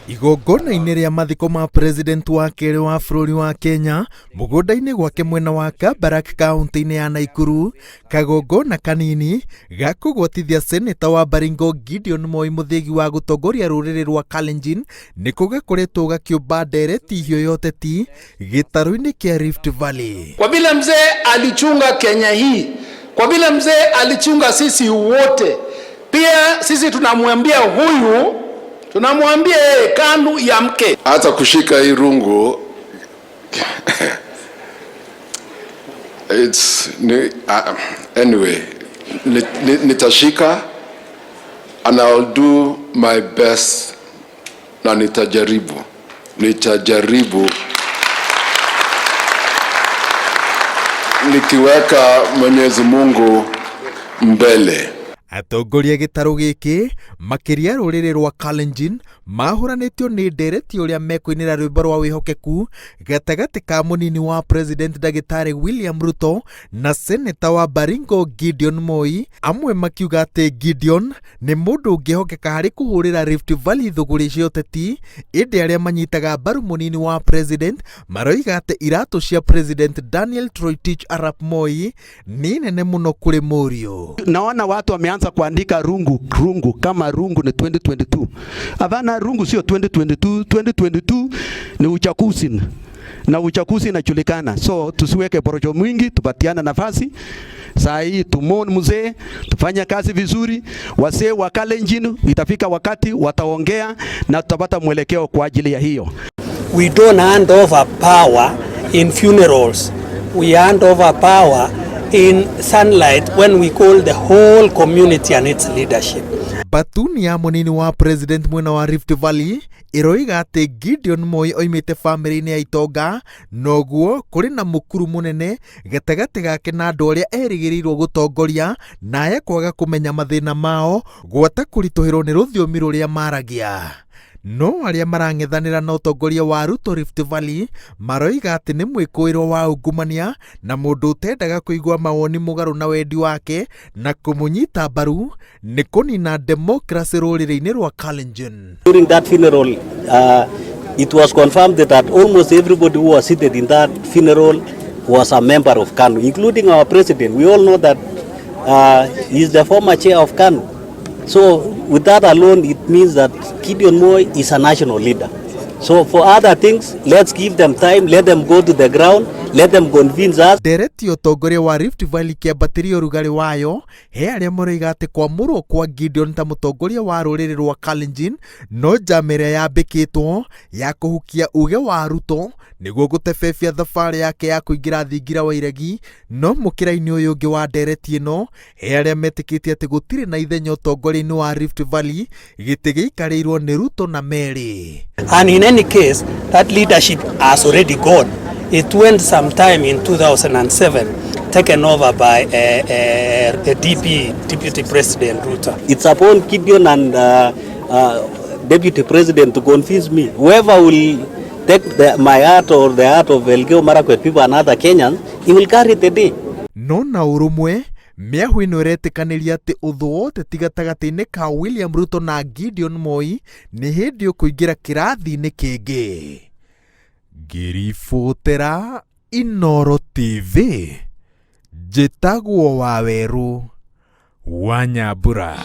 Igongona-inĩ rĩa mathiko ma president wa kerĩ wa bũrũri wa Kenya mũgũnda-inĩ gwake mwena wa Kabarak kaunti-inĩ ya Nakuru, kagongona kanini ga kũgwatithia seneta wa Baringo Gideon Moi mũthĩgi wa gũtongoria rũrĩrĩ rwa Kalenjin nĩko gakoretwo gakiũmba ndereti hiyo ya ũteti gĩtarũ-inĩ kĩa Rift Valley. Kwa vile mzee alichunga Kenya hii, kwa vile mzee alichunga sisi wote, pia sisi tunamwambia huyu, tunamwambia KANU ya mke hata kushika hii rungu anyway nitashika and I'll do my best na nitajaribu nikiweka Mwenyezi Mungu mbele. Atongoria gĩtarũ gĩkĩ makĩria rũrĩrĩ rwa Kalenjin mahũranĩtio nĩ ndereti ũrĩa mekũinĩra rwĩmbo rwa wĩhokeku gatagatĩ ka mũnini wa president Ndagĩtarĩ William Ruto na seneta wa Baringo Gideon Moi, amwe makiuga atĩ Gideon nĩ mũndũ ũngĩhokeka harĩ kũhũrĩra Rift Valley thũgũrĩ cia ũteti, ĩndĩ arĩa manyitaga mbaru mũnini wa president maroiga atĩ iratũ cia president Daniel Toroitich arap Moi nĩ nene mũno kũrĩ Mũriũ. Naona watu wameanza kuandika rungu kama rungu ni 2022. Hapana, rungu sio 2022. 2022 ni uchaguzi na uchaguzi inajulikana, so tusiweke porojo mwingi, tupatiana nafasi. Saa hii tumoni mzee, tufanya kazi vizuri. Wasee wa Kalenjin itafika wakati wataongea na tutapata mwelekeo kwa ajili ya hiyo. We don't hand over power in funerals. We hand over power in sunlight when we call the whole community and its leadership. Batuni ya mũnini wa president mwena wa Rift Valley iroiga atĩ Gideon Moi oimĩte famĩlĩ-inĩ ya itonga, noguo kũrĩ na mũkuru mũnene gatagatĩ gake na andũ arĩa erĩgĩrĩirwo gũtongoria na aya kwaga kũmenya mathĩna mao gwata kũritũhĩrwo nĩ rũthiomi rũrĩa maragia. No arĩa marang'ethanĩra na ũtongoria wa Ruto Rift Valley maroiga atĩ nĩ mwĩkũĩrwo wa ungumania na mũndũ ũtendaga kũigua mawoni mũgarũ na wendi wake na kũmũnyita mbaru nĩ kũnina democracy rũrĩrĩ-inĩ rwa Kalenjin. During that funeral, it was confirmed that almost everybody who was seated in that funeral was a member of KANU, including our president. We all know that he is the former chair of KANU. So with that alone, it means that Gideon Moi is a national leader. So for other things, let's give them time, let them go to the ground, let them convince us. Ndereti ũtongoria wa Rift Valley kĩambatĩria ũrugarĩ wayo he arĩa moiga atĩ kwamũrwo kwa Gideon ta mũtongoria wa rũrĩrĩ rwa Kalenjin no njama ĩrĩa yambĩkĩtwo ya kũhukia uge wa Ruto nĩguo gũtebebia thabarĩ yake ya kũingĩra thingira wa iregi. No mũkĩra-inĩ ũyũ ũngĩ wa ndereti ĩno he arĩa metĩkĩtie atĩ gũtirĩ na ithenya ũtongoria-inĩ wa Rift Valley, gĩtĩ gĩikarĩirwo nĩ Ruto na Mary. And in any case, that leadership has already gone. It went sometime in 2007, taken over by the Deputy President Ruto. It's upon Gideon and Deputy President to convince me. Whoever will take my heart or the heart of Elgeyo Marakwet people and other Kenyans, he will carry the day. No na ũrũmwe mĩahu ĩno ĩretĩkanĩria atĩ ũthũ wa ũteti gatagatĩ-inĩ ka William Ruto na Gideon Moi nĩ hĩndĩ ũkũingĩra kĩrathi-inĩ kĩngĩ. Ngĩribotera Inooro TV, njĩtagwo Waweru wa Nyambura.